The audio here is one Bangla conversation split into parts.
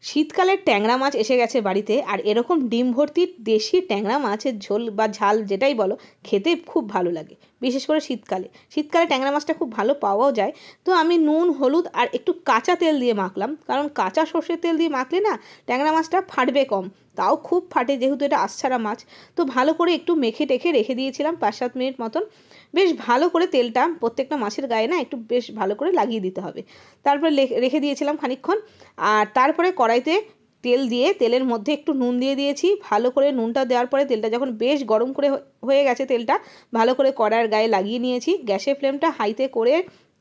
শীতকালের ট্যাংরা মাছ এসে গেছে বাড়িতে, আর এরকম ডিম ভর্তি দেশি ট্যাংরা মাছের ঝোল বা ঝাল যেটাই বলো খেতে খুব ভালো লাগে। বিশেষ করে শীতকালে ট্যাংরা মাছটা খুব ভালো পাওয়াও যায়। তো আমি নুন হলুদ আর একটু কাঁচা তেল দিয়ে মাখলাম, কারণ কাঁচা সর্ষের তেল দিয়ে মাখলে না ট্যাংরা মাছটা ফাটবে কম, তাও খুব ফাটে যেহেতু এটা আছাড়া মাছ। তো ভালো করে একটু মেখে টেখে রেখে দিয়েছিলাম 5-7 মিনিট মতন। বেশ ভালো করে তেলটা প্রত্যেকটা মাছের গায়ে না একটু বেশ ভালো করে লাগিয়ে দিতে হবে। তারপরে রেখে দিয়েছিলাম খানিকক্ষণ। আর তারপরে কড়াইতে তেল দিয়ে তেলের মধ্যে একটু নুন দিয়ে দিয়েছি। ভালো করে নুনটা দেওয়ার পরে তেলটা যখন বেশ গরম করে হয়ে গেছে, তেলটা ভালো করে কড়াইয়ের গায়ে লাগিয়ে নিয়েছি। গ্যাসের ফ্লেমটা হাইতে করে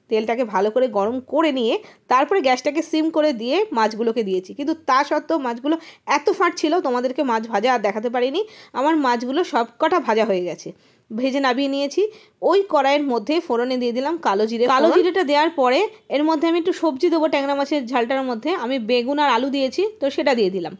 তেলটাকে ভালো করে গরম করে নিয়ে তারপরে গ্যাসটাকে সিম করে দিয়ে মাছগুলোকে দিয়েছি। কিন্তু তা সত্ত্বেও মাছগুলো এত ফাটছিল, তোমাদেরকে মাছ ভাজা আর দেখাতে পারিনি। আমার মাছগুলো সবকটা ভাজা হয়ে গেছে, ভেজে নামিয়ে নিয়েছি। ওই কড়াইয়ের মধ্যে ফোড়নে দিয়ে দিলাম কালো জিরেটা দেওয়ার পরে এর মধ্যে আমি একটু সবজি দেবো। ট্যাংরা মাছের ঝালটার মধ্যে আমি বেগুন আর আলু দিয়েছি, তো সেটা দিয়ে দিলাম।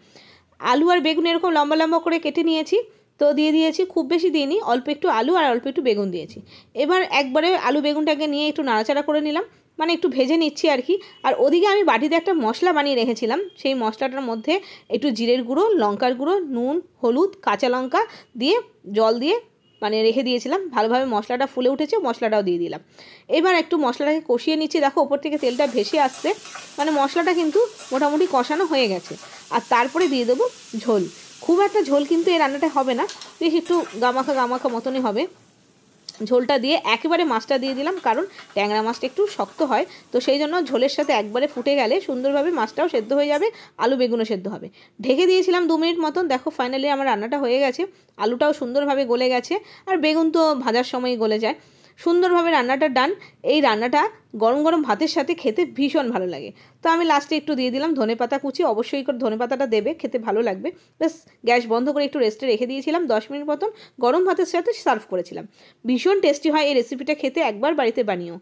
আলু আর বেগুন এরকম লম্বা লম্বা করে কেটে নিয়েছি, তো দিয়ে দিয়েছি। খুব বেশি দিইনি, অল্প একটু আলু আর অল্প একটু বেগুন দিয়েছি। এবার একবারে আলু বেগুনটাকে নিয়ে একটু নাড়াচাড়া করে নিলাম, মানে একটু ভেজে নিচ্ছি আর কি। আর ওদিকে আমি বাটিতে একটা মশলা বানিয়ে রেখেছিলাম, সেই মশলাটার মধ্যে একটু জিরের গুঁড়ো, লঙ্কার গুঁড়ো, নুন, হলুদ, কাঁচা লঙ্কা দিয়ে জল দিয়ে মানে রেখে দিয়েছিলাম। ভালোভাবে মশলাটা ফুলে উঠেছে, মশলাটাও দিয়ে দিলাম। এবার একটু মশলাটাকে কষিয়ে নিচ্ছি। দেখো ওপর থেকে তেলটা ভেসে আসছে, মানে মশলাটা কিন্তু মোটামুটি কষানো হয়ে গেছে। আর তারপরে দিয়ে দেবো ঝোল। খুব একটা ঝোল কিন্তু এই রান্নাটা হবে না, বেশ একটু গামাখা মতনই হবে। ঝোলটা দিয়ে একেবারে মাছটা দিয়ে দিলাম, কারণ ট্যাংরা মাছটা একটু শক্ত হয়, তো সেই জন্য ঝোলের সাথে একবারে ফুটে গেলে সুন্দরভাবে মাছটাও সেদ্ধ হয়ে যাবে, আলু বেগুনও সেদ্ধ হবে। ঢেকে দিয়েছিলাম 2 মিনিট মতন। দেখো ফাইনালি আমার রান্নাটা হয়ে গেছে, আলুটাও সুন্দরভাবে গলে গেছে, আর বেগুন তো ভাজার সময়ই গলে যায়। সুন্দরভাবে রান্নাটা ডান। এই রান্নাটা গরম গরম ভাতের সাথে খেতে ভীষণ ভালো লাগে। তো আমি লাস্টে একটু দিয়ে দিলাম ধনেপাতা কুচি, অবশ্যই করে ধনেপাতাটা দেবে, খেতে ভালো লাগবে। ব্যাস, গ্যাস বন্ধ করে একটু রেস্টে রেখে দিয়েছিলাম 10 মিনিট মতন। গরম ভাতের সাথে সার্ভ করেছিলাম। ভীষণ টেস্টি হয় এই রেসিপিটা খেতে, একবার বাড়িতে বানিও।